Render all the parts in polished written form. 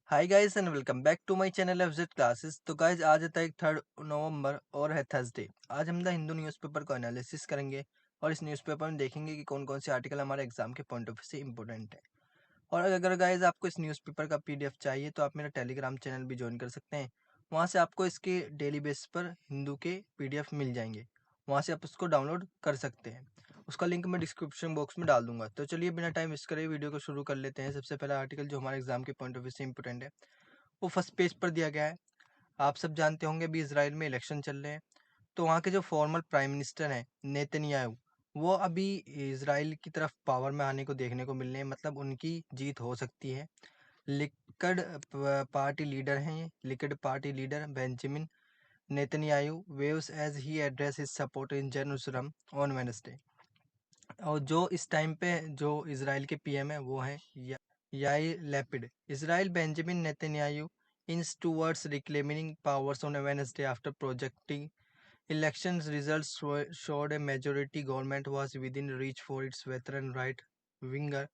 Hi guys and welcome back to my channel FZ classes. तो guys आज है तारीख 3 नवंबर और है थर्सडे। आज हम द हिंदू न्यूज़पेपर को एनालिसिस करेंगे और इस न्यूज़पेपर में देखेंगे कि कौन कौन से आर्टिकल हमारे एग्जाम के पॉइंट ऑफ व्यू से इंपॉर्टेंट है। और अगर गाइस आपको इस न्यूज़पेपर का पीडीएफ चाहिए तो आप मेरा टेलीग्राम चैनल भी ज्वाइन कर सकते हैं। वहाँ से आपको इसके डेली बेसिस पर हिंदू के पीडीएफ मिल जाएंगे। वहाँ से आप उसको डाउनलोड कर सकते हैं। उसका लिंक मैं डिस्क्रिप्शन बॉक्स में डाल दूंगा। तो चलिए बिना टाइम वेस्ट करे वीडियो को शुरू कर लेते हैं। सबसे पहला आर्टिकल जो हमारे एग्जाम के पॉइंट ऑफ व्यू से इंपॉर्टेंट है वो फर्स्ट पेज पर दिया गया है। आप सब जानते होंगे अभी इसराइल में इलेक्शन चल रहे हैं। तो वहाँ के जो फॉर्मर प्राइम मिनिस्टर हैं नेतन्याहू, वो अभी इसराइल की तरफ पावर में आने को देखने को मिल रहे हैं, मतलब उनकी जीत हो सकती है। लिक्विड पार्टी लीडर हैं ये। Likud party leader Benjamin Netanyahu waves as he address his support in Jerusalem on Wednesday. और जो इस टाइम पे जो इसराइल के पीएम है वो है Yair Lapid. Israel Benjamin Netanyahu inch towards reclaiming powers on a Wednesday after projecting elections results showed a majority government was within reach for its veteran right winger,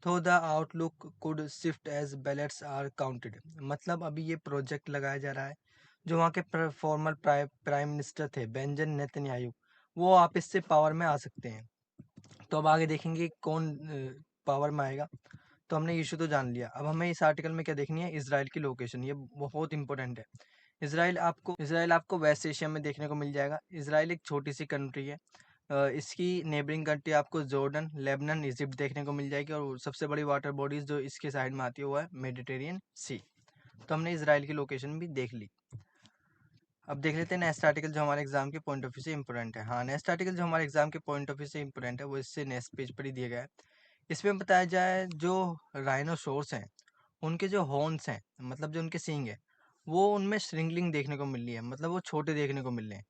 though the outlook could shift as ballots are counted। मतलब अभी ये project लगाया जा रहा है। जो वहाँ के फॉर्मर प्राइम मिनिस्टर थे बेंजामिन नेतन्याहू, वो वापस से पावर में आ सकते हैं। तो अब आगे देखेंगे कौन पावर में आएगा। तो हमने इशू तो जान लिया। अब हमें इस आर्टिकल में क्या देखनी है, इसराइल की लोकेशन। ये बहुत इंपॉर्टेंट है। इसराइल आपको वेस्ट एशिया में देखने को मिल जाएगा। इसराइल एक छोटी सी कंट्री है। इसकी नेबरिंग कंट्री आपको जॉर्डन, लेबनान, इजिप्ट देखने को मिल जाएगी। और सबसे बड़ी वाटर बॉडीज जो इसके साइड में आती है वो है मेडिटेरियन सी। तो हमने इसराइल की लोकेशन भी देख ली। अब देख लेते हैं नेक्स्ट आर्टिकल जो हमारे एग्जाम के पॉइंट ऑफ व्यू से इंपॉर्टेंट है। हाँ, नेक्स्ट आर्टिकल जो हमारे एग्जाम के पॉइंट ऑफ व्यू से इंपॉर्टेंट है वो इससे नेक्स्ट पेज पर ही दिया गया है। इसमें बताया जाए जो राइनोसोर्स हैं उनके जो हॉर्न्स हैं, मतलब जो उनके सींग है, वो उनमें श्रिंगलिंग देखने को मिल रही है, मतलब वो छोटे देखने को मिल रहे हैं।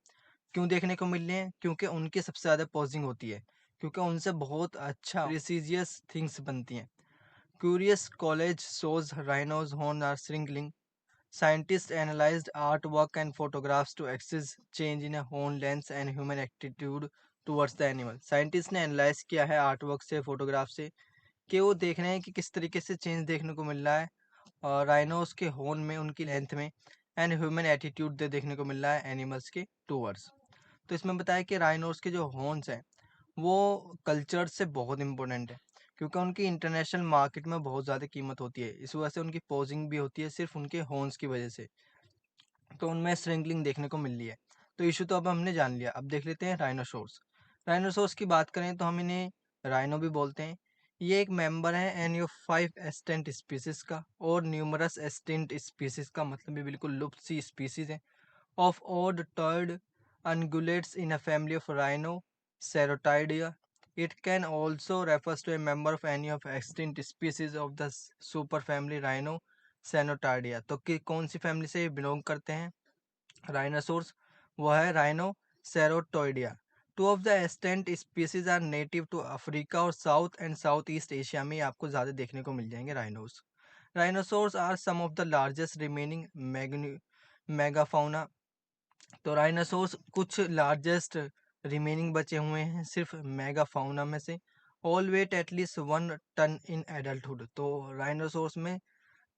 क्यों देखने को मिल रहे हैं? क्योंकि उनकी सबसे ज़्यादा पॉजिंग होती है, क्योंकि उनसे बहुत अच्छा प्रिसीजियस थिंग्स बनती हैं। Curious college shows rhinos horn are shrinking. Scientists analyzed artwork and photographs to assess change in a horn length and human attitude towards the animal। Scientist ने एनालाइज किया है आर्टवर्क से, फोटोग्राफ से, कि वो देख रहे हैं कि किस तरीके से चेंज देखने को मिल रहा है और राइनोस के हॉर्न में, उनकी लेंथ में, एंड ह्यूमन एटीट्यूड दे देखने को मिल रहा है एनिमल्स के टूवर्ड्स। तो इसमें बताया कि राइनोस के जो हॉर्न्स हैं वो कल्चर से बहुत इंपॉर्टेंट है, क्योंकि उनकी इंटरनेशनल मार्केट में बहुत ज़्यादा कीमत होती है। इस वजह से उनकी पोजिंग भी होती है सिर्फ उनके हॉर्न्स की वजह से। तो उनमें श्रिंकलिंग देखने को मिल रही है। तो इशू तो अब हमने जान लिया। अब देख लेते हैं राइनोसोर्स। राइनोसोर्स की बात करें तो हम इन्हें राइनो भी बोलते हैं। ये एक मेंबर है एन ऑफ 5 एक्सटेंट स्पीसीज का और न्यूमरस एक्सटिंक्ट स्पीसीज का, मतलब ये बिल्कुल लुप्त सी स्पीसीज है। Of odd toed ungulates in a family of Rhinocerotidae। It can also refers to a member of any of extinct species of the superfamily Rhinocerotidae। तो कि कौन सी फैमिली से बिलोंग करते हैं राइनोसोर्स? वो है Rhinocerotoidea. Two of the extant species are native to Africa और south and south east Asia में आपको ज़्यादा देखने को मिल जाएंगे rhinos. Rhinoceros are some of the largest remaining megafauna. तो राइनोसोर्स कुछ लार्जेस्ट रिमेनिंग बचे हुए हैं सिर्फ मेगाफाउना में से। All weight at least 1 ton in adulthood. तो राइनोसोर्स में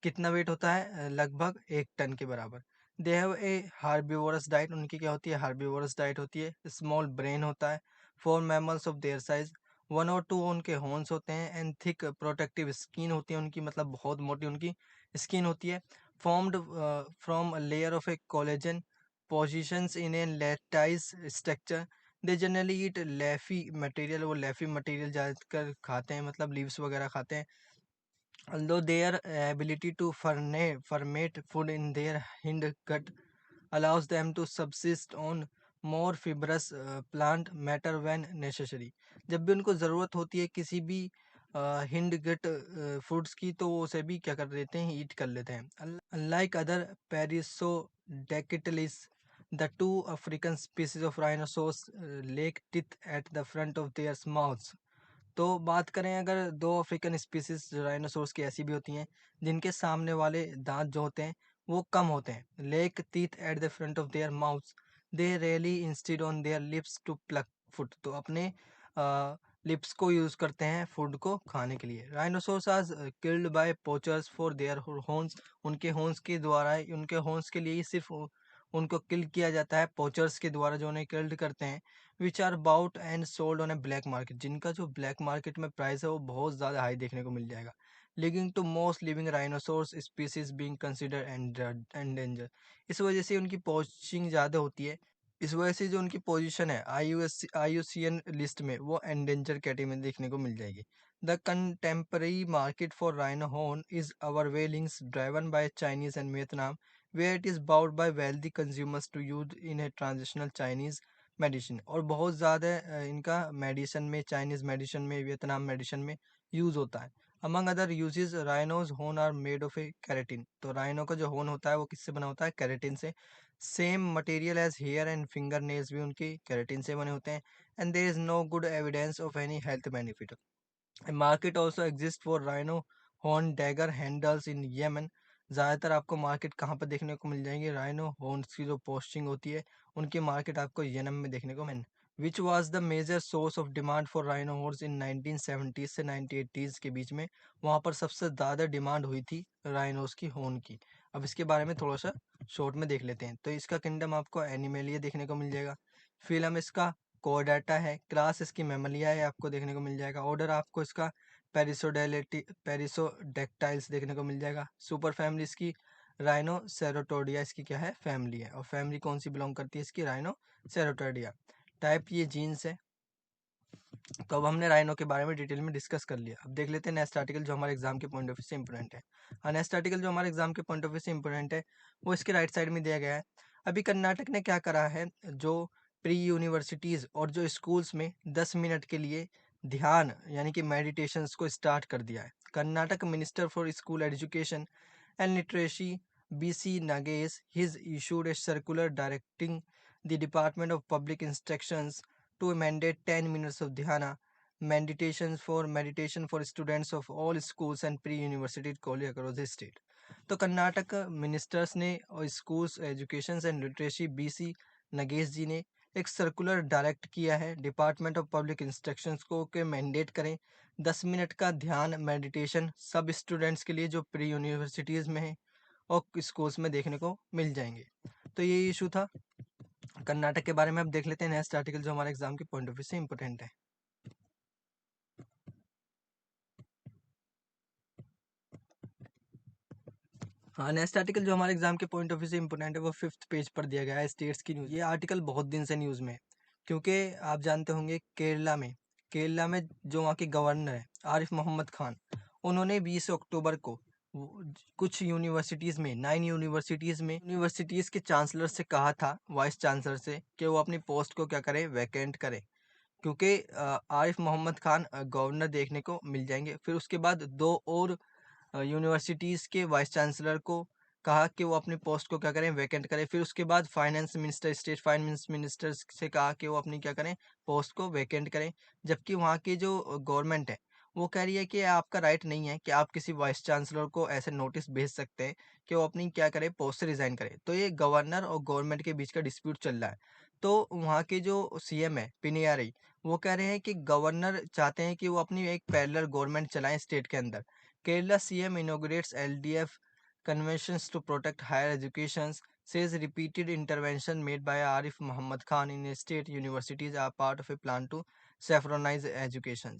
कितना वेट होता है? लगभग 1 टन के बराबर। They have a herbivorous diet. उनकी क्या होती है? हार्बिवोरस डाइट होती है। स्मॉल ब्रेन होता है for mammals of their size. 1 और 2 उनके हॉर्न्स होते हैं एंड थिक प्रोटेक्टिव स्किन होती है उनकी, मतलब बहुत मोटी उनकी स्किन होती है। Formed from layer of A collagen positions in a lattice structure। They generally eat leafy material. वो लेफी मटेरियल ज़्यादातर खाते हैं, मतलब लीव्स वगैरह खाते हैं। Although their ability to ferment food in their hind gut allows them to subsist on more fibrous plant matter when necessary। जब भी उनको ज़रूरत होती है किसी भी हिंड गट फूड्स की, तो वो उसे भी क्या कर देते हैं? ईट कर लेते हैं। Unlike other Perissodactyls, the two African species of rhinoceros lack teeth at the front of their mouths। तो बात करें अगर दो अफ्रीकन स्पीसीज राइनोसोर्स की ऐसी भी होती हैं जिनके सामने वाले दांत जो होते हैं वो कम होते हैं। Lack teeth at the front of their mouth. They rely instead on their lips to pluck food. तो अपने लिप्स को यूज करते हैं फूड को खाने के लिए। Rhinoceros are killed by poachers for their horns, उनके हॉर्न्स के द्वारा, उनके हॉर्न्स के लिए ही सिर्फ उनको किल किया जाता है पोचर्स के द्वारा, जो उन्हें किल्ड करते हैं। Which are bought and sold on a black market, जिनका जो ब्लैक मार्केट में प्राइस है वो बहुत ज़्यादा हाई देखने को मिल जाएगा। Leading to most living rhinoceros species being consider endanger, इस वजह से उनकी पोचिंग ज़्यादा होती है। इस वजह से जो उनकी पोजीशन है IUCN लिस्ट में वो एंडेंजर कैटेगरी में देखने को मिल जाएगी। The contemporary market for rhino horn is overwhelmingly driven by Chinese and Vietnam, where it is bought by wealthy consumers to use in a transitional Chinese medicine. और बहुत ज़्यादा इनका मेडिसिन में, चाइनीज मेडिसिन में, वियतनाम मेडिसिन में use होता है। Among other uses rhinos horn are made of a keratin, तो राइनो का जो होन होता है वो किससे बना होता है? कैरेटिन से। Same material as hair and finger nails भी उनके केराटिन से बने होते हैं। And there is no good evidence of any health benefit. Market also exist for rhino horn dagger handles in Yemen. ज़्यादातर आपको मार्केट कहाँ पर देखने को मिल जाएंगे? राइनो हॉर्न्स की जो पोस्टिंग होती है उनकी मार्केट आपको येमन में देखने को मिल। Which was the major source of demand for rhino horns in 1970 से 1980 के बीच में, वहाँ पर सबसे ज़्यादा डिमांड हुई थी राइनोस की हॉर्न की। अब इसके बारे में थोड़ा सा शॉर्ट में देख लेते हैं। तो इसका किंगडम आपको एनिमेलिया देखने को मिल जाएगा। फिलम इसका कोडाटा है। क्लास इसकी मेमलिया है, आपको देखने को मिल जाएगा। ऑर्डर आपको इसका पेरिसोडेक्टाइल्स देखने को मिल जाएगा। सुपर फैमिली इसकी राइनोसेरोटोडिया इसकी क्या है? फैमिली है। और फैमिली कौन सी बिलोंग करती है इसकी? राइनोसेरोटोडिया। टाइप ये जीन्स है। तो अब हमने राइनो के बारे में डिटेल में डिस्कस कर लिया। अब देख लेते हैं नेक्स्ट आर्टिकल जो हमारे एग्जाम के पॉइंट ऑफ व्यू से इंपॉर्टेंट है। हाँ, नेक्स्ट आर्टिकल जो हमारे एग्जाम के पॉइंट ऑफ व्यू से इंपॉर्टेंट है वो इसके राइट साइड में दिया गया है। अभी कर्नाटक ने क्या करा है, जो प्री यूनिवर्सिटीज़ और जो स्कूल्स में 10 मिनट के लिए ध्यान यानी कि मेडिटेशंस को स्टार्ट कर दिया है। Karnataka minister for school education and literacy BC Nagesh has issued a circular directing the Department of Public Instructions to mandate 10 minutes of dhyana meditation for students of all schools and pre-university college across the state। तो Karnataka ministers ने और schools education and literacy BC Nagesh ji ने एक circular direct किया है department of public instructions को कि mandate करें 10 मिनट का ध्यान मेडिटेशन सब स्टूडेंट्स के लिए जो प्री यूनिवर्सिटीज़ में है और स्कूल्स में देखने को मिल जाएंगे। तो ये इशू था कर्नाटक के बारे में। अब देख लेते हैं नेक्स्ट आर्टिकल जो हमारे एग्जाम के पॉइंट ऑफ व्यू से इंपॉर्टेंट है। हाँ, नेक्स्ट आर्टिकल जो हमारे एग्जाम के पॉइंट ऑफ व्यू से इंपॉर्टेंट है वो 5th पेज पर दिया गया है, स्टेट्स की न्यूज़। ये आर्टिकल बहुत दिन से न्यूज़ में है, क्योंकि आप जानते होंगे केरला में जो वहाँ के गवर्नर है आरिफ मोहम्मद खान, उन्होंने 20 अक्टूबर को कुछ यूनिवर्सिटीज़ में 9 यूनिवर्सिटीज़ के चांसलर से कहा था, वाइस चांसलर से, कि वो अपनी पोस्ट को क्या करें? वैकेंट करें। क्योंकि आरिफ मोहम्मद खान गवर्नर देखने को मिल जाएंगे। फिर उसके बाद 2 और यूनिवर्सिटीज़ के वाइस चांसलर को कहा कि वो अपनी पोस्ट को क्या करें? वैकेंट करें। फिर उसके बाद finance minister, state finance minister से कहा कि वो अपनी क्या करें? पोस्ट को वैकेंट करें। जबकि वहाँ की जो गवर्नमेंट है वो कह रही है कि आपका राइट नहीं है कि आप किसी वाइस चांसलर को ऐसे नोटिस भेज सकते हैं कि वो अपनी क्या करे? पोस्ट से रिजाइन करे। तो ये गवर्नर और गवर्नमेंट के बीच का डिस्प्यूट चल रहा है। तो वहाँ के जो CM है पिनियारी, वो कह रहे हैं कि गवर्नर चाहते हैं कि वो अपनी एक पैरेलल गवर्नमेंट चलाएं स्टेट के अंदर। Kerala CM inaugurates LDF conventions to protect higher education, says repeated intervention made by Arif Muhammad Khan in state universities are part of a plan to saffronize education,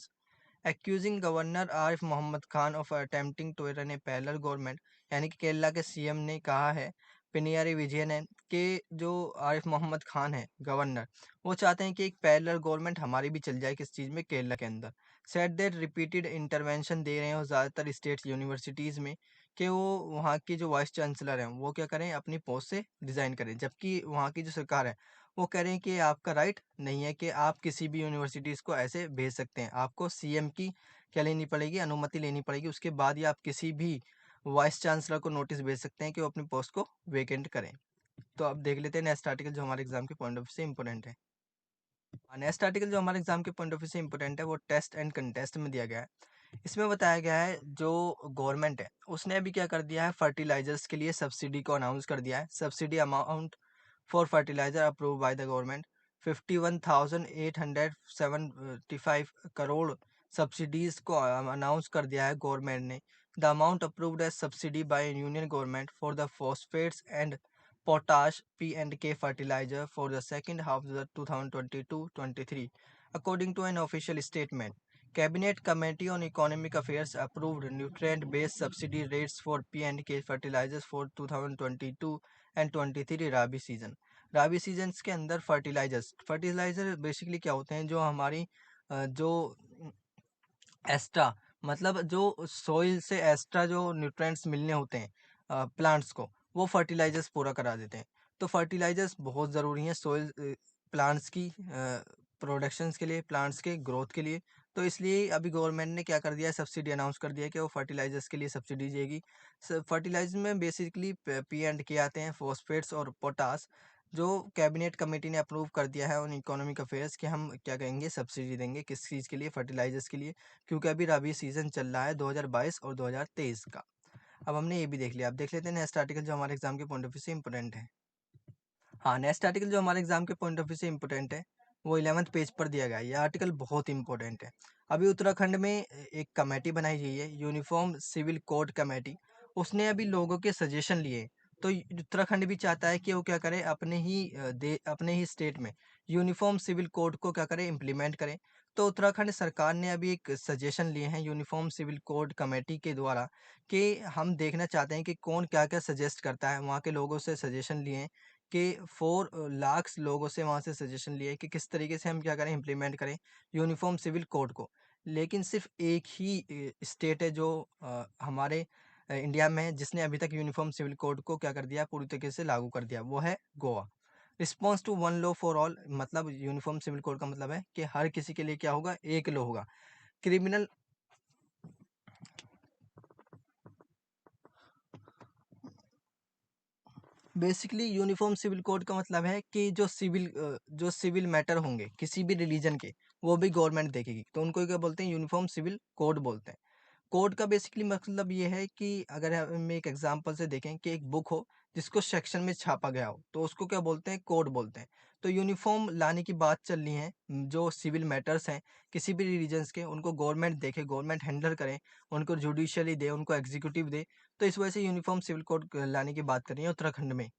accusing Governor Arif Muhammad Khan of attempting to run a parallel government। यानी कि केरला के CM ने कहा है, पिनियारी विजयन है, कि जो आरिफ मोहम्मद खान है गवर्नर, वो चाहते हैं कि एक पैरेलल गवर्नमेंट हमारी भी चल जाए किस चीज़ में? केरला के अंदर। सेट दैट रिपीटेड इंटरवेंशन दे रहे हैं ज़्यादातर स्टेट यूनिवर्सिटीज़ में कि वो वहाँ की जो वाइस चांसलर हैं वो क्या करें? अपनी पोस्ट से रिज़ाइन करें। जबकि वहाँ की जो सरकार है वो कह रहे हैं कि आपका राइट नहीं है कि आप किसी भी यूनिवर्सिटीज़ को ऐसे भेज सकते हैं। आपको CM की क्या लेनी पड़ेगी? अनुमति लेनी पड़ेगी। उसके बाद ही आप किसी भी वाइस चांसलर को नोटिस भेज सकते हैं कि वो अपनी पोस्ट को वेकेंट करें। तो अब देख लेते हैं नेक्स्ट आर्टिकल जो हमारे एग्जाम के पॉइंट ऑफ व्यू से इंपॉर्टेंट है। नेक्स्ट आर्टिकल जो हमारे एग्जाम के पॉइंट ऑफ व्यू से इंपॉर्टेंट है वो टेस्ट एंड कंटेस्ट में दिया गया है। इसमें बताया गया है जो गवर्नमेंट है उसने अभी क्या कर दिया है? फर्टिलाइजर्स के लिए सब्सिडी को अनाउंस कर दिया है। Subsidy amount for fertilizer approve by the government 51,875 crore subsidies को अनाउंस कर दिया है गवर्नमेंट ने। The amount approved as subsidy by union government for the phosphates and potash P&K fertilizer for the second half of the 2022-23, according to an official statement. Cabinet Committee on Economic Affairs approved nutrient-based subsidy rates for P&K fertilizers for 2022 and 23 rabi season. Rabi seasons के अंदर fertiliser basically क्या होते हैं, जो हमारी जो extra मतलब जो सोइल से एक्स्ट्रा जो न्यूट्रिएंट्स मिलने होते हैं प्लांट्स को, वो फर्टिलाइजर्स पूरा करा देते हैं। तो फर्टिलाइजर्स बहुत ज़रूरी हैं सोइल प्लांट्स की प्रोडक्शंस के लिए, प्लांट्स के ग्रोथ के लिए। तो इसलिए अभी गवर्नमेंट ने क्या कर दिया है, सब्सिडी अनाउंस कर दिया है कि वो फर्टिलाइजर्स के लिए सब्सिडी देगी। फर्टिलाइजर में बेसिकली P&K आते हैं, फॉस्फेट्स और पोटास, जो कैबिनेट कमेटी ने अप्रूव कर दिया है ऑन इकोनॉमिक अफेयर्स कि हम क्या कहेंगे, सब्सिडी देंगे किस चीज़ के लिए, फर्टिलाइजर्स के लिए, क्योंकि अभी रबी सीजन चल रहा है 2022 और 2023 का। अब हमने ये भी देख लिया, अब देख लेते हैं नेक्स्ट आर्टिकल जो हमारे एग्जाम के पॉइंट ऑफ व्यू से इंपॉर्टेंट है। हाँ, नेक्स्ट आर्टिकल जो हमारे एग्जाम के पॉइंट ऑफ व्यू से इंपॉर्टेंट है वो 11th पेज पर दिया गया है। ये आर्टिकल बहुत इंपॉर्टेंट है। अभी उत्तराखंड में एक कमेटी बनाई गई है, यूनिफॉर्म सिविल कोड कमेटी। उसने अभी लोगों के सजेशन लिए, तो उत्तराखंड भी चाहता है कि वो क्या करे, अपने ही स्टेट में यूनिफॉर्म सिविल कोड को क्या करे, इम्प्लीमेंट करें। तो उत्तराखंड सरकार ने अभी एक सजेशन लिए हैं यूनिफॉर्म सिविल कोड कमेटी के द्वारा कि हम देखना चाहते हैं कि कौन क्या क्या सजेस्ट करता है। वहाँ के लोगों से सजेशन लिए हैं कि 4 लाख लोगों से वहाँ से सजेशन लिए कि किस तरीके से हम क्या करें, इम्प्लीमेंट करें यूनिफॉर्म सिविल कोड को। लेकिन सिर्फ एक ही स्टेट है जो हमारे इंडिया में है जिसने अभी तक यूनिफॉर्म सिविल कोड को क्या कर दिया, पूरी तरीके से लागू कर दिया, वो है Goa. Response to one law for all, मतलब यूनिफॉर्म सिविल कोड का मतलब है कि हर किसी के लिए क्या होगा, एक लॉ होगा। Criminal basically uniform civil code का मतलब है कि जो सिविल मैटर होंगे किसी भी रिलीजन के, वो भी गवर्नमेंट देखेगी, तो उनको क्या बोलते हैं, यूनिफॉर्म सिविल कोड बोलते हैं। कोड का बेसिकली मतलब ये है कि अगर हम एक एग्जांपल से देखें कि एक बुक हो जिसको सेक्शन में छापा गया हो, तो उसको क्या बोलते हैं, कोड बोलते हैं। तो यूनिफॉर्म लाने की बात चल रही है, जो सिविल मैटर्स हैं किसी भी रिलीजन्स के, उनको गवर्नमेंट देखे, गवर्नमेंट हैंडल करे, उनको जुडिशरी दे, उनको एग्जीक्यूटिव दे। तो इस वजह से यूनिफॉर्म सिविल कोड लाने की बात कर रही है उत्तराखंड में।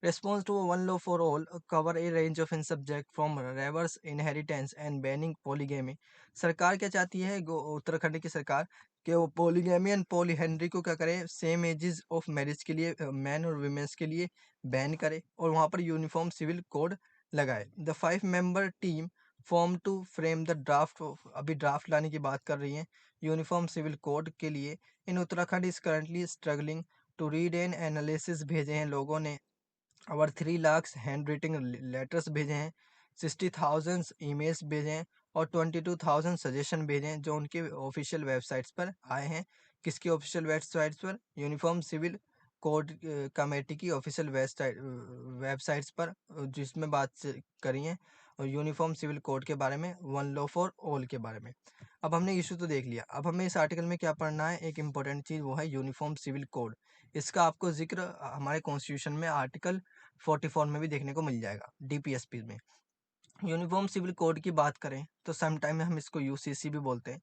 Response to one law for all cover a range of in subject from reverse inheritance and banning polygamy। सरकार क्या चाहती है, उत्तराखंड की सरकार, कि वो पोलीगैमी एंड पॉलीहेंड्री को क्या करे, सेम एजेस ऑफ मैरिज के लिए मैन और वुमेन्स के लिए बैन करे और वहाँ पर यूनिफॉर्म सिविल कोड लगाए। The 5 member team form to frame the draft, अभी ड्राफ्ट लाने की बात कर रही है यूनिफॉर्म सिविल कोड के लिए। In Uttarakhand is currently struggling to read and analysis, भेजे हैं लोगों ने और 3 लाख हैंड राइटिंग लेटर्स भेजे हैं, 60,000 ईमेल्स भेजे हैं और 22,000 सजेशन भेजे हैं, जो उनके ऑफिशियल वेबसाइट्स पर आए हैं। किसकी ऑफिशियल वेबसाइट्स पर, यूनिफॉर्म सिविल कोड कमेटी की ऑफिशियल वेबसाइट्स पर, जिसमें करी है और यूनिफॉर्म सिविल कोड के बारे में, वन लॉ फॉर ऑल के बारे में। अब हमने इशू तो देख लिया, अब हमें इस आर्टिकल में क्या पढ़ना है, एक इंपॉर्टेंट चीज़, वो है यूनिफॉर्म सिविल कोड। इसका आपको जिक्र हमारे कॉन्स्टिट्यूशन में आर्टिकल 44 में भी देखने को मिल जाएगा, डीपीएसपी में। यूनिफॉर्म सिविल कोड की बात करें तो समटाइम हम इसको यूसीसी भी बोलते हैं।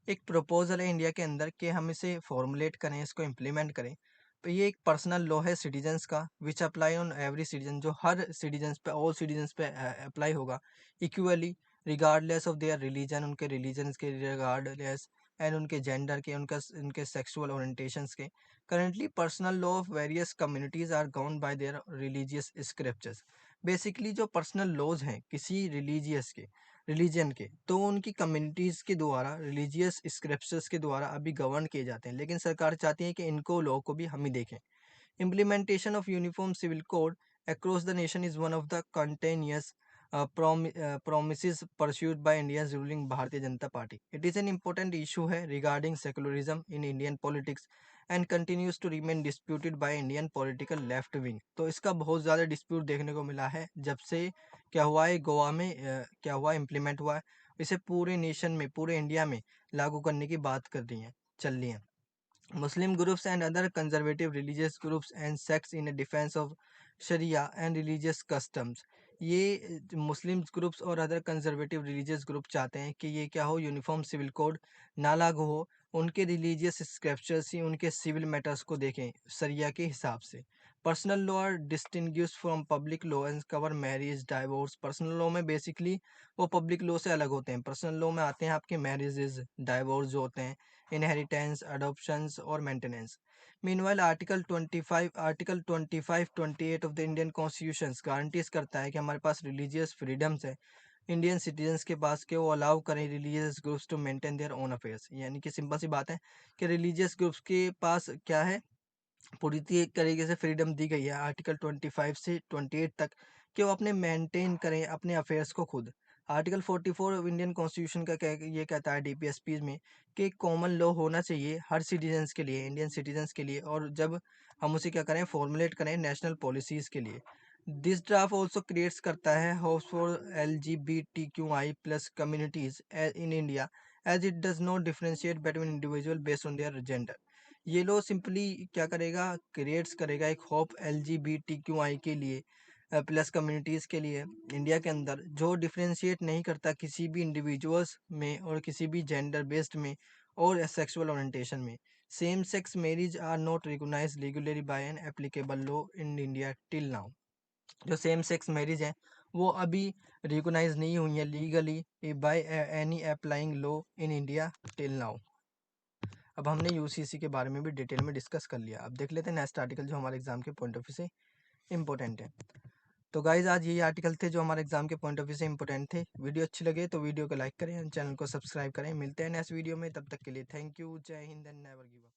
एक प्रपोजल है इंडिया के अंदर कि हम इसे फॉर्मुलेट करें, इसको इम्प्लीमेंट करें। तो ये एक पर्सनल लॉ है सिटीजन्स का, which apply on every citizen, जो हर सिटीजन्स पे, ऑल सिटीजन्स पे अप्लाई होगा equally, regardless of their religion, उनके रिलीजन के रिगार्डलेस, एंड उनके जेंडर के, उनके सेक्सुअल ओरिएंटेशंस के। Currently personal law of various communities are govern by their religious scriptures. Basically जो पर्सनल लॉज हैं किसी रिलीजन के, तो उनकी कम्युनिटीज़ के द्वारा, रिलीजियस स्क्रिप्चर्स के द्वारा अभी गवर्न किए जाते हैं, लेकिन सरकार चाहती है कि इनको लॉ को भी हम ही देखें। Implementation of uniform civil code across the nation is one of the continuous promises pursued by India's ruling Bharatiya Janata Party. It is an important issue है regarding secularism in Indian politics and continues to remain disputed by Indian political left wing। तो इसका बहुत ज़्यादा dispute देखने को मिला है जब से क्या हुआ है, गोवा में क्या हुआ, इम्प्लीमेंट हुआ है। इसे पूरे नेशन में, पूरे इंडिया में लागू करने की बात कर रही हैं, चल रही हैं। Muslim groups and other conservative religious groups and sects in defense of Sharia and religious customs. ये मुस्लिम ग्रुप्स और अदर कंजर्वेटिव रिलीजियस ग्रुप चाहते हैं कि ये क्या हो, यूनिफॉर्म सिविल कोड ना लागू हो, उनके रिलीजियस स्क्रिप्चर्स ही उनके सिविल मैटर्स को देखें शरिया के हिसाब से। Personal law are distinguished from public law and cover marriage divorce. Personal law में बेसिकली वो पब्लिक लॉ से अलग होते हैं। पर्सनल लॉ में आते हैं आपके मैरिजेज, डाइवोर्स जो होते हैं, इनहेरिटेंस, अडॉप्शंस और maintenance. Meanwhile article 28 of the Indian constitution guarantees करता है कि हमारे पास रिलीजियस फ्रीडम्स है इंडियन सिटीजन्स के पास, कि वो अलाउ करें religious groups to maintain their own affairs. यानी कि सिंपल सी बात है कि रिलीजियस ग्रुप्स के पास क्या है, पूरी तरीके से फ्रीडम दी गई है आर्टिकल 25 से 28 तक, कि वो अपने मेंटेन करें अपने अफेयर्स को खुद। आर्टिकल 44 ऑफ इंडियन कॉन्स्टिट्यूशन का ये कहता है डीपीएसपी में कि कॉमन लॉ होना चाहिए हर सिटीजन्स के लिए, इंडियन सिटीजन्स के लिए, और जब हम उसे क्या करें, फॉर्मुलेट करें नेशनल पॉलिसीज़ के लिए। दिस ड्राफ्ट ऑल्सो क्रिएट्स करता है hopes for LGBTQI+ communities in India, as it does not differentiate between individual based on their gender. ये लो सिंपली क्या करेगा, क्रिएट्स करेगा एक होप LGBTQI के लिए, प्लस कम्युनिटीज़ के लिए इंडिया के अंदर, जो डिफरेंशिएट नहीं करता किसी भी इंडिविजुअल्स में और किसी भी जेंडर बेस्ड में और सेक्सुअल ओरिएंटेशन में। Same sex marriage are not recognized legally by an applicable law in India till now. जो सेम सेक्स मैरिज है वो अभी रिकॉग्नाइज नहीं हुई है legally by any applying law in India till now. अब हमने यूसीसी के बारे में भी डिटेल में डिस्कस कर लिया। अब देख लेते हैं नेक्स्ट आर्टिकल जो हमारे एग्जाम के पॉइंट ऑफ व्यू से इंपॉर्टेंट है। तो गाइज आज यही आर्टिकल थे जो हमारे एग्जाम के पॉइंट ऑफ व्यू से इंपॉर्टेंट थे। वीडियो अच्छी लगे तो वीडियो को लाइक करें, चैनल को सब्सक्राइब करें। मिलते हैं नेक्स्ट वीडियो में, तब तक के लिए थैंक यू, जय Hind and never give up.